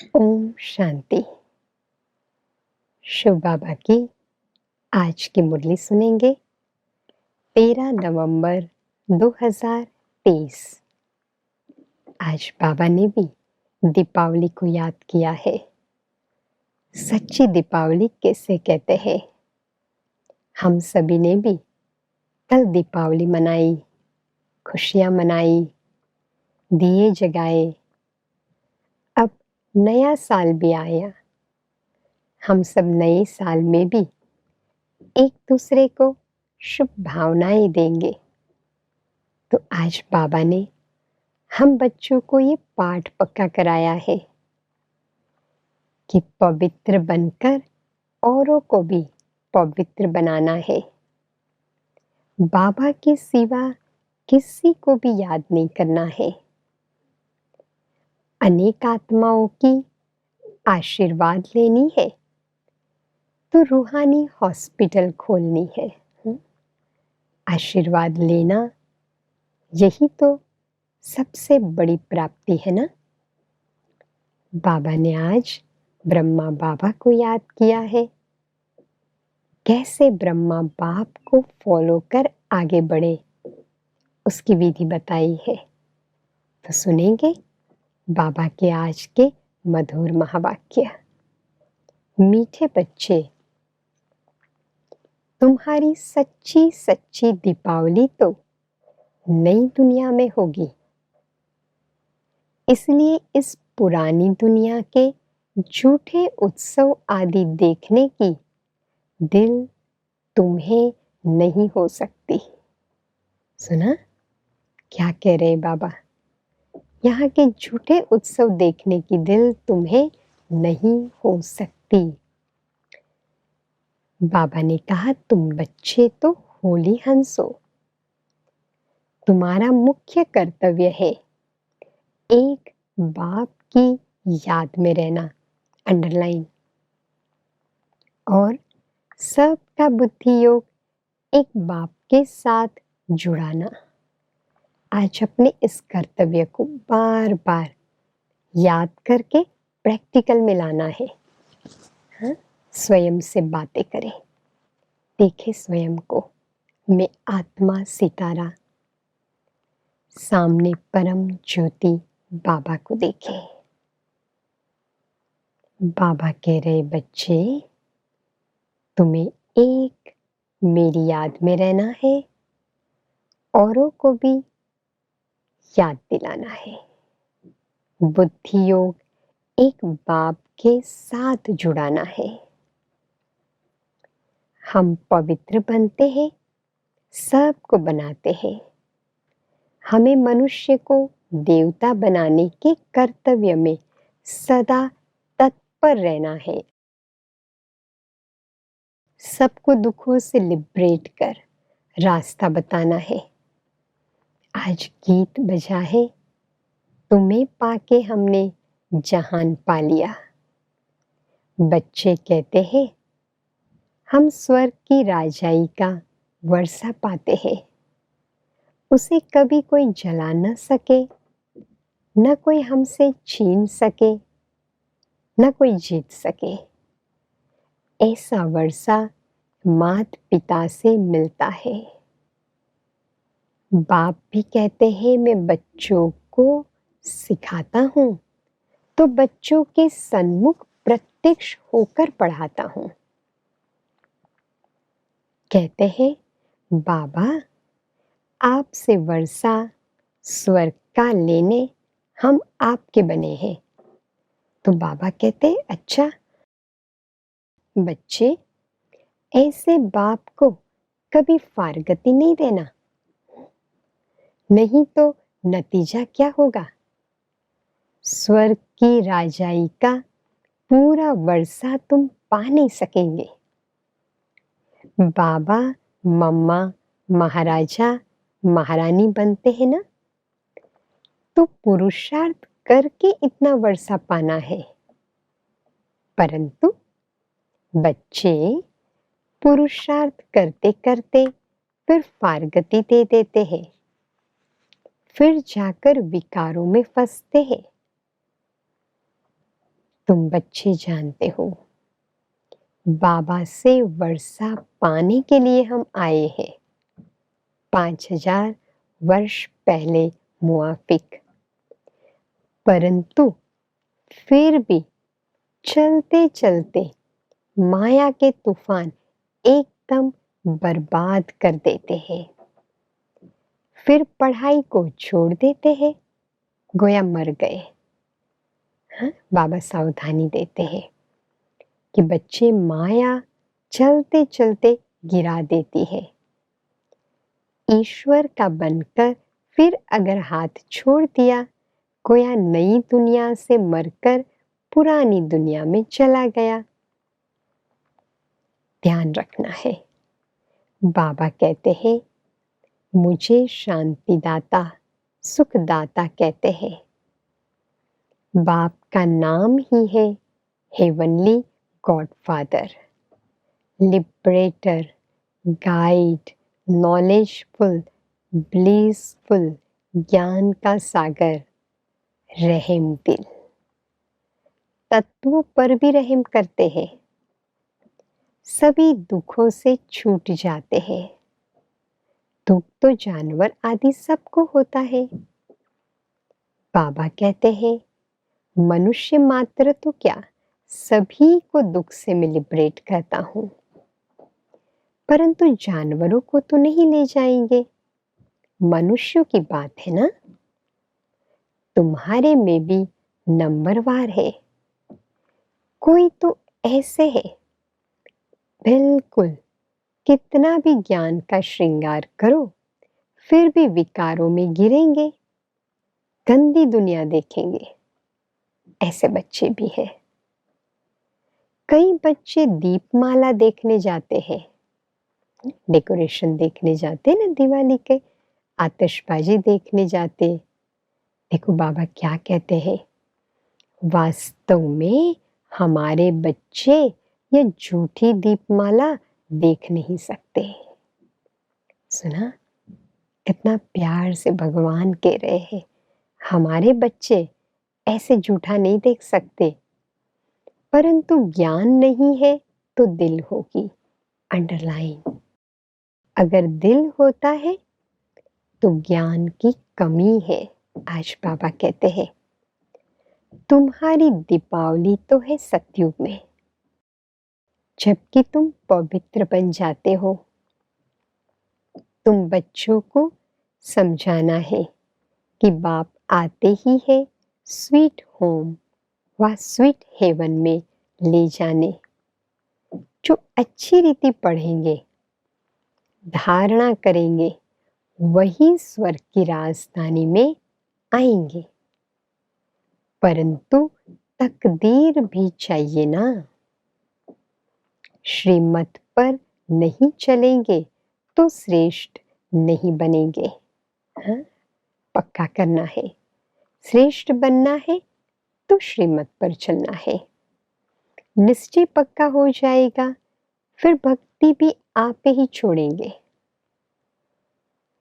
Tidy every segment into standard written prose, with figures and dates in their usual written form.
ओम शांति। शिव बाबा की आज की मुरली सुनेंगे 13 नवंबर 2023। आज बाबा ने भी दीपावली को याद किया है। सच्ची दीपावली किसे कहते हैं? हम सभी ने भी कल दीपावली मनाई, खुशियां मनाई, दिए जगाए। अब नया साल भी आया। हम सब नए साल में भी एक दूसरे को शुभ भावनाएं देंगे। तो आज बाबा ने हम बच्चों को ये पाठ पक्का कराया है कि पवित्र बनकर औरों को भी पवित्र बनाना है। बाबा के सिवा किसी को भी याद नहीं करना है। अनेक आत्माओं की आशीर्वाद लेनी है तो रूहानी हॉस्पिटल खोलनी है। आशीर्वाद लेना यही तो सबसे बड़ी प्राप्ति है ना। बाबा ने आज ब्रह्मा बाबा को याद किया है। कैसे ब्रह्मा बाप को फॉलो कर आगे बढ़े उसकी विधि बताई है। तो सुनेंगे बाबा के आज के मधुर महावाक्य। मीठे बच्चे, तुम्हारी सच्ची सच्ची दीपावली तो नई दुनिया में होगी। इसलिए इस पुरानी दुनिया के झूठे उत्सव आदि देखने की दिल तुम्हें नहीं हो सकती। सुना क्या कह रहे बाबा? यहाँ के झूठे उत्सव देखने की दिल तुम्हें नहीं हो सकती। बाबा ने कहा, तुम बच्चे तो होली हंस हो। तुम्हारा मुख्य कर्तव्य है एक बाप की याद में रहना, अंडरलाइन, और सबका बुद्धि योग एक बाप के साथ जुड़ाना। आज अपने इस कर्तव्य को बार बार याद करके प्रैक्टिकल में लाना है। हाँ? स्वयं से बातें करें, देखें स्वयं को। मैं आत्मा सितारा, सामने परम ज्योति बाबा को देखें। बाबा कह रहे, बच्चे तुम्हें एक मेरी याद में रहना है, औरों को भी याद दिलाना है। बुद्धि योग एक बाप के साथ जुड़ाना है। हम पवित्र बनते हैं, सबको बनाते हैं। हमें मनुष्य को देवता बनाने के कर्तव्य में सदा तत्पर रहना है। सबको दुखों से लिबरेट कर रास्ता बताना है। आज गीत बजा है, तुम्हें पाके हमने जहान पा लिया। बच्चे कहते हैं, हम स्वर्ग की राजाई का वर्षा पाते हैं। उसे कभी कोई जला न सके, न कोई हमसे छीन सके, न कोई जीत सके। ऐसा वर्षा मात पिता से मिलता है। बाप भी कहते हैं, मैं बच्चों को सिखाता हूँ तो बच्चों के सन्मुख प्रत्यक्ष होकर पढ़ाता हूँ। कहते हैं, बाबा आपसे वर्षा स्वर्ग का लेने हम आपके बने हैं। तो बाबा कहते, अच्छा बच्चे, ऐसे बाप को कभी फारगती नहीं देना, नहीं तो नतीजा क्या होगा? स्वर्ग की राजाई का पूरा वर्षा तुम पा नहीं सकेंगे। बाबा मम्मा महाराजा महारानी बनते हैं ना, तो पुरुषार्थ करके इतना वर्षा पाना है। परंतु बच्चे पुरुषार्थ करते करते फिर फारगती दे देते हैं, फिर जाकर विकारों में फंसते हैं। तुम बच्चे जानते हो, बाबा से वर्षा पाने के लिए हम आए हैं 5000 वर्ष पहले मुआफिक। परंतु फिर भी चलते चलते माया के तूफान एकदम बर्बाद कर देते हैं। फिर पढ़ाई को छोड़ देते हैं, गोया मर गए। हाँ, बाबा सावधानी देते हैं कि बच्चे माया चलते चलते गिरा देती है। ईश्वर का बनकर फिर अगर हाथ छोड़ दिया, गोया नई दुनिया से मरकर पुरानी दुनिया में चला गया। ध्यान रखना है। बाबा कहते हैं, मुझे शांतिदाता सुखदाता कहते हैं। बाप का नाम ही है heavenly godfather, liberator, guide, knowledgeful, blissful, ज्ञान का सागर, रहम दिल। तत्वों पर भी रहम करते हैं। सभी दुखों से छूट जाते हैं। दुख तो जानवर आदि सबको होता है। बाबा कहते हैं, मनुष्य मात्र तो क्या, सभी को दुख से मैं लिबरेट करता हूं, परंतु जानवरों को तो नहीं ले जाएंगे। मनुष्यों की बात है ना। तुम्हारे में भी नंबरवार है। कोई तो ऐसे है, बिल्कुल कितना भी ज्ञान का श्रृंगार करो फिर भी विकारों में गिरेंगे, गंदी दुनिया देखेंगे। ऐसे बच्चे भी हैं। कई बच्चे दीपमाला देखने जाते हैं, डेकोरेशन देखने जाते ना, दिवाली के आतिशबाजी देखने जाते। देखो बाबा क्या कहते हैं, वास्तव में हमारे बच्चे ये झूठी दीपमाला देख नहीं सकते। सुना कितना प्यार से भगवान कह रहे हैं, हमारे बच्चे ऐसे झूठा नहीं देख सकते, परंतु ज्ञान नहीं है तो दिल होगी। अंडरलाइन, अगर दिल होता है तो ज्ञान की कमी है। आज बाबा कहते हैं, तुम्हारी दीपावली तो है सतयुग में, जबकि तुम पवित्र बन जाते हो। तुम बच्चों को समझाना है कि बाप आते ही है स्वीट होम व स्वीट हेवन में ले जाने। जो अच्छी रीति पढ़ेंगे, धारणा करेंगे, वही स्वर्ग की राजधानी में आएंगे। परंतु तकदीर भी चाहिए ना। श्रीमत पर नहीं चलेंगे तो श्रेष्ठ नहीं बनेंगे। हाँ? पक्का करना है। श्रेष्ठ बनना है तो श्रीमत पर चलना है। निश्चय पक्का हो जाएगा, फिर भक्ति भी आप ही छोड़ेंगे।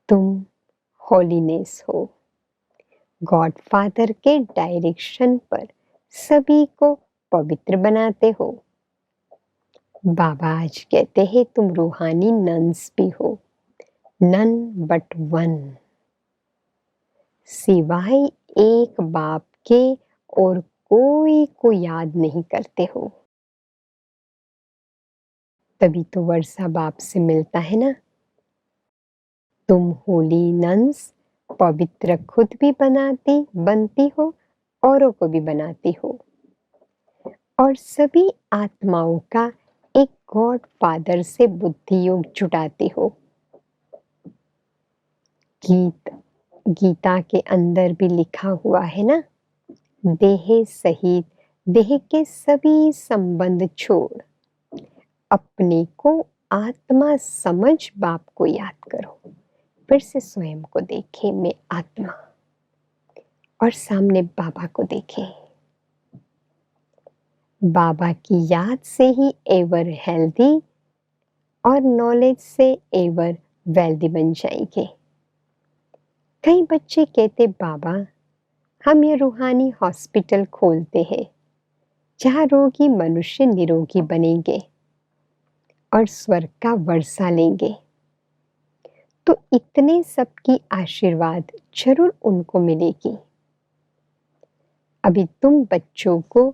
तुम होलीनेस हो, गॉडफादर के डायरेक्शन पर सभी को पवित्र बनाते हो। बाबा आज कहते हैं, तुम रूहानी नन्स भी हो, नन बट वन। सिवाय एक बाप के और कोई को याद नहीं करते हो। तभी तो वर्षा बाप से मिलता है ना। तुम होली नन्स पवित्र खुद भी बनती हो, औरों को भी बनाती हो, और सभी आत्माओं का एक गॉड फादर से बुद्धि योग जुटाती हो। गीता के अंदर भी लिखा हुआ है ना, देह सहित देह के सभी संबंध छोड़ अपने को आत्मा समझ बाप को याद करो। फिर से स्वयं को देखे, मैं आत्मा, और सामने बाबा को देखे। बाबा की याद से ही एवर हेल्दी और नॉलेज से एवर वेल्दी बन जाएंगे। कई बच्चे कहते, बाबा हम ये रूहानी हॉस्पिटल खोलते हैं, जहाँ रोगी मनुष्य निरोगी बनेंगे और स्वर्ग का वर्षा लेंगे। तो इतने सबकी आशीर्वाद जरूर उनको मिलेगी। अभी तुम बच्चों को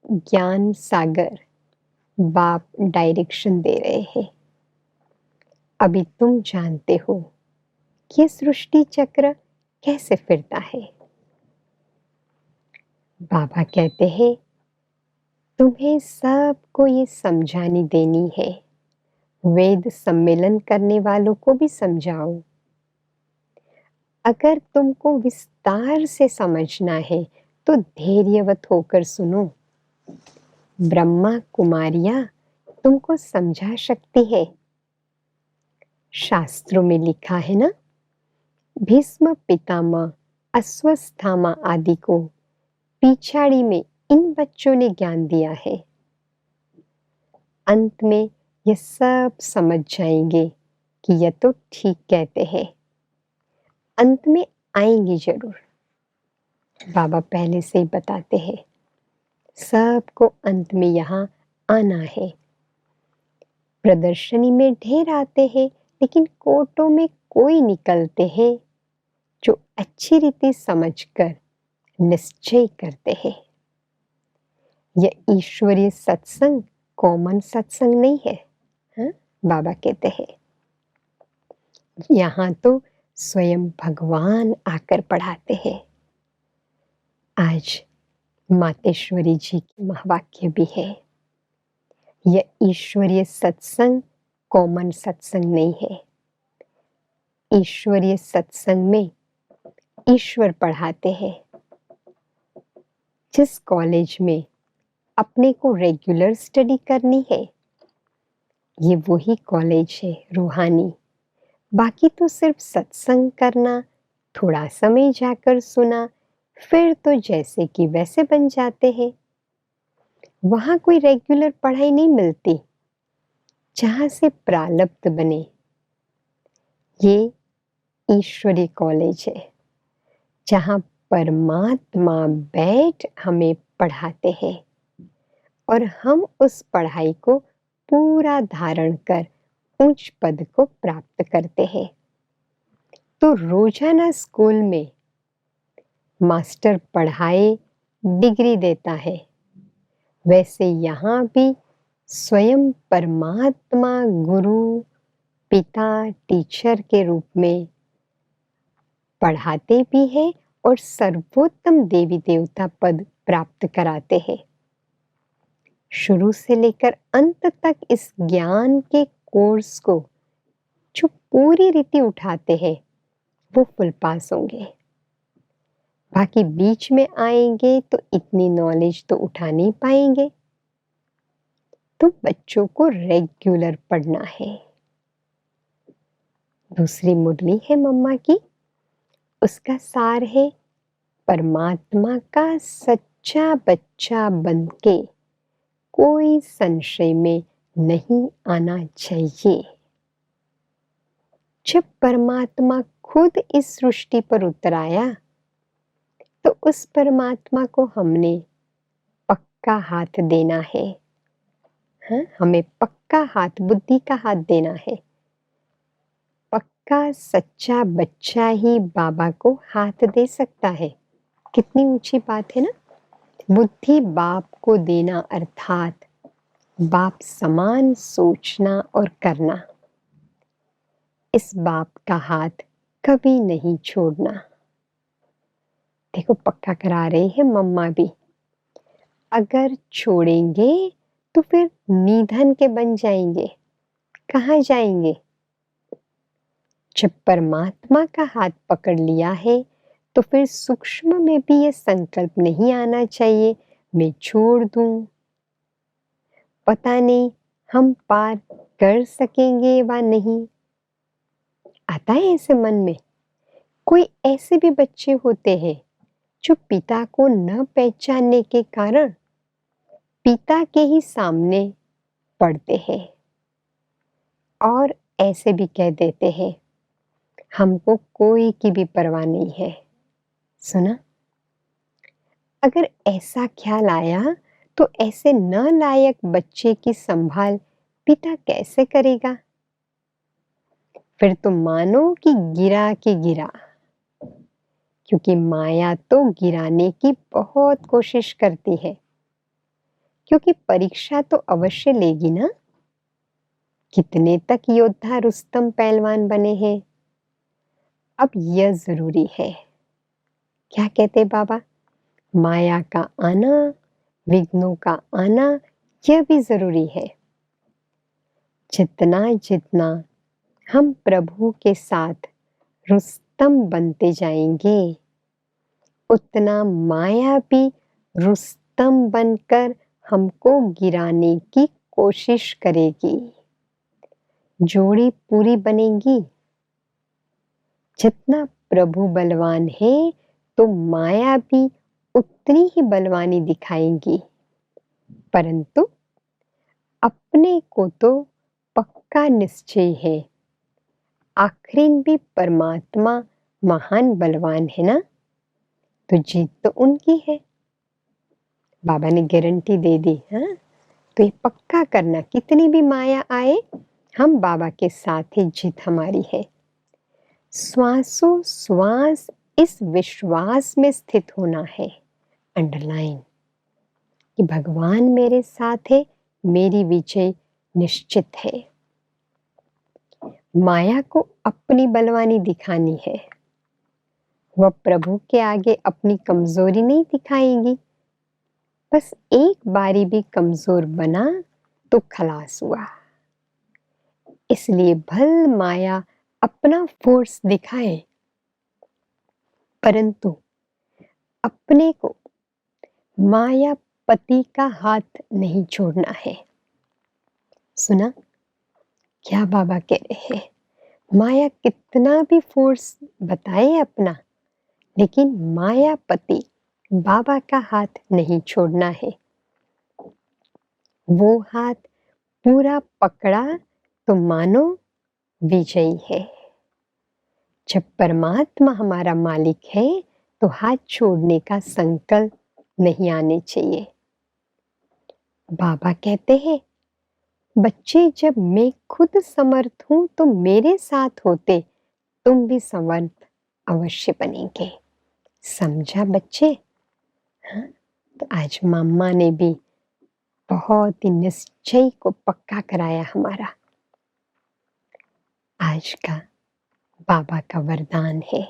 ज्ञान सागर बाप डायरेक्शन दे रहे हैं। अभी तुम जानते हो कि सृष्टि चक्र कैसे फिरता है। बाबा कहते हैं तुम्हें सबको ये समझानी देनी है। वेद सम्मेलन करने वालों को भी समझाओ। अगर तुमको विस्तार से समझना है तो धैर्यवत होकर सुनो। ब्रह्मा कुमारियां तुमको समझा सकती है। शास्त्रों में लिखा है ना, भीष्म पितामह अश्वत्थामा आदि को पिछाड़ी में इन बच्चों ने ज्ञान दिया है। अंत में ये सब समझ जाएंगे कि यह तो ठीक कहते हैं। अंत में आएंगे जरूर। बाबा पहले से ही बताते हैं सबको अंत में यहाँ आना है। प्रदर्शनी में ढेर आते हैं, लेकिन कोटों में कोई निकलते हैं जो अच्छी रीति समझकर निश्चय करते हैं। यह ईश्वरीय सत्संग कॉमन सत्संग नहीं है। हाँ? बाबा कहते हैं यहाँ तो स्वयं भगवान आकर पढ़ाते हैं। आज मातेश्वरी जी की महावाक्य भी है, यह ईश्वरीय सत्संग कॉमन सत्संग नहीं है। ईश्वरीय सत्संग में ईश्वर पढ़ाते हैं। जिस कॉलेज में अपने को रेगुलर स्टडी करनी है, ये वही कॉलेज है रूहानी। बाकी तो सिर्फ सत्संग करना, थोड़ा समय जाकर सुना, फिर तो जैसे कि वैसे बन जाते हैं। वहां कोई रेगुलर पढ़ाई नहीं मिलती जहां से प्रारब्ध बने। ये ईश्वरीय कॉलेज है जहां परमात्मा बैठ हमें पढ़ाते हैं और हम उस पढ़ाई को पूरा धारण कर उच्च पद को प्राप्त करते हैं। तो रोजाना स्कूल में मास्टर पढ़ाए डिग्री देता है, वैसे यहाँ भी स्वयं परमात्मा गुरु पिता टीचर के रूप में पढ़ाते भी हैं और सर्वोत्तम देवी देवता पद प्राप्त कराते हैं। शुरू से लेकर अंत तक इस ज्ञान के कोर्स को जो पूरी रीति उठाते हैं वो फुल पास होंगे। बाकी बीच में आएंगे तो इतनी नॉलेज तो उठा नहीं पाएंगे। तो बच्चों को रेगुलर पढ़ना है। दूसरी मुरली है मम्मा की, उसका सार है परमात्मा का सच्चा बच्चा बनके कोई संशय में नहीं आना चाहिए। जब परमात्मा खुद इस सृष्टि पर उतर आया तो उस परमात्मा को हमने पक्का हाथ देना है। हाँ? हमें पक्का हाथ, बुद्धि का हाथ देना है। पक्का सच्चा बच्चा ही बाबा को हाथ दे सकता है। कितनी ऊंची बात है ना। बुद्धि बाप को देना अर्थात बाप समान सोचना और करना। इस बाप का हाथ कभी नहीं छोड़ना। देखो पक्का करा रही है मम्मा भी। अगर छोड़ेंगे तो फिर निधन के बन जाएंगे, कहाँ जाएंगे। जब परमात्मा का हाथ पकड़ लिया है तो फिर सूक्ष्म में भी ये संकल्प नहीं आना चाहिए मैं छोड़ दूं, पता नहीं हम पार कर सकेंगे वा नहीं। आता है ऐसे मन में। कोई ऐसे भी बच्चे होते हैं जो पिता को न पहचानने के कारण पिता के ही सामने पढ़ते हैं और ऐसे भी कह देते हैं हमको कोई की भी परवाह नहीं है। सुना, अगर ऐसा ख्याल आया तो ऐसे नालायक बच्चे की संभाल पिता कैसे करेगा? फिर तो मानो कि गिरा के गिरा, क्योंकि माया तो गिराने की बहुत कोशिश करती है, क्योंकि परीक्षा तो अवश्य लेगी ना। कितने तक योद्धा रुस्तम पहलवान बने हैं। अब यह जरूरी है, क्या कहते बाबा, माया का आना, विघ्नों का आना, यह भी जरूरी है। जितना जितना हम प्रभु के साथ रुस्तम बनते जाएंगे, उतना माया भी रुस्तम बनकर हमको गिराने की कोशिश करेगी। जोड़ी पूरी बनेगी। जितना प्रभु बलवान है तो माया भी उतनी ही बलवानी दिखाएंगी, परंतु अपने को तो पक्का निश्चय है, आखिर भी परमात्मा महान बलवान है ना, तो जीत तो उनकी है। बाबा ने गारंटी दे दी। हाँ, तो ये पक्का करना, कितनी भी माया आए हम बाबा के साथ ही जीत हमारी है। श्वासों श्वास इस विश्वास में स्थित होना है, अंडरलाइन, कि भगवान मेरे साथ है, मेरी विजय निश्चित है। माया को अपनी बलवानी दिखानी है, वह प्रभु के आगे अपनी कमजोरी नहीं दिखाएगी। बस एक बारी भी कमजोर बना तो खलास हुआ। इसलिए भल माया अपना फोर्स दिखाए, परंतु अपने को मायापति का हाथ नहीं छोड़ना है। सुना क्या बाबा कह रहे हैं? माया कितना भी फोर्स बताए अपना, लेकिन मायापति बाबा का हाथ नहीं छोड़ना है। वो हाथ पूरा पकड़ा तो मानो विजयी है। जब परमात्मा हमारा मालिक है तो हाथ छोड़ने का संकल्प नहीं आने चाहिए। बाबा कहते हैं, बच्चे जब मैं खुद समर्थ हूं तो मेरे साथ होते तुम भी समर्थ अवश्य बनेंगे। समझा बच्चे? हाँ? तो आज मम्मा ने भी बहुत ही निश्चय को पक्का कराया हमारा। आज का बाबा का वरदान है,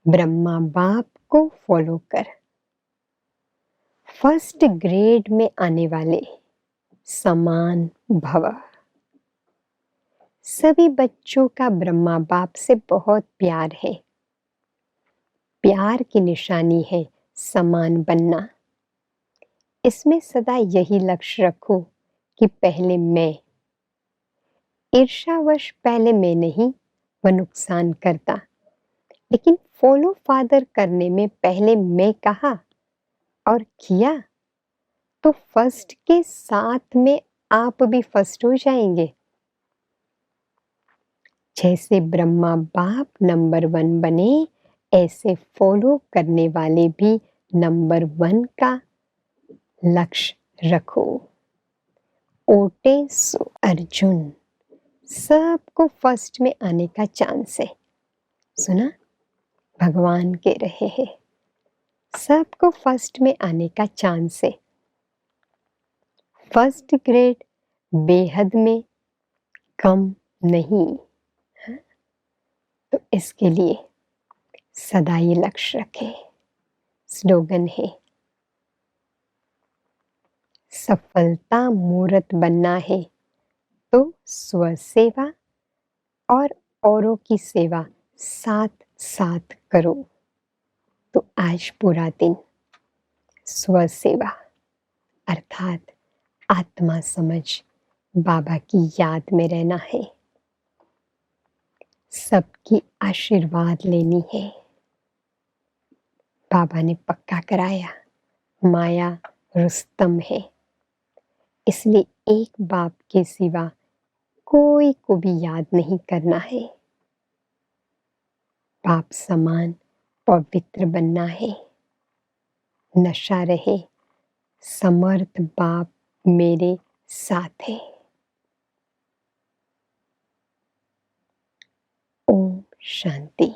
ब्रह्मा बाप को फॉलो कर। फर्स्ट ग्रेड में आने वाले समान भव। सभी बच्चों का ब्रह्मा बाप से बहुत प्यार है। प्यार की निशानी है समान बनना। इसमें सदा यही लक्ष्य रखो कि पहले मैं। ईर्ष्यावश पहले मैं नहीं, वह नुकसान करता, लेकिन फॉलो फादर करने में पहले मैं कहा और किया तो फर्स्ट के साथ में आप भी फर्स्ट हो जाएंगे। जैसे ब्रह्मा बाप नंबर 1 बने, ऐसे फॉलो करने वाले भी नंबर 1 का लक्ष्य रखो। ओटे सो अर्जुन, सबको फर्स्ट में आने का चांस है। सुना भगवान कह रहे हैं, सबको फर्स्ट में आने का चांस है। फर्स्ट ग्रेड बेहद में कम नहीं। तो इसके लिए सदा ये लक्ष्य रखें। स्लोगन है, सफलता मूर्त बनना है तो स्व सेवा और औरों की सेवा साथ साथ करो। तो आज पूरा दिन स्व सेवा अर्थात आत्मा समझ बाबा की याद में रहना है, सबकी आशीर्वाद लेनी है। बाबा ने पक्का कराया, माया रुस्तम है, इसलिए एक बाप के सिवा कोई को भी याद नहीं करना है। बाप समान पवित्र बनना है। नशा रहे समर्थ बाप मेरे साथ है। ओम शांति।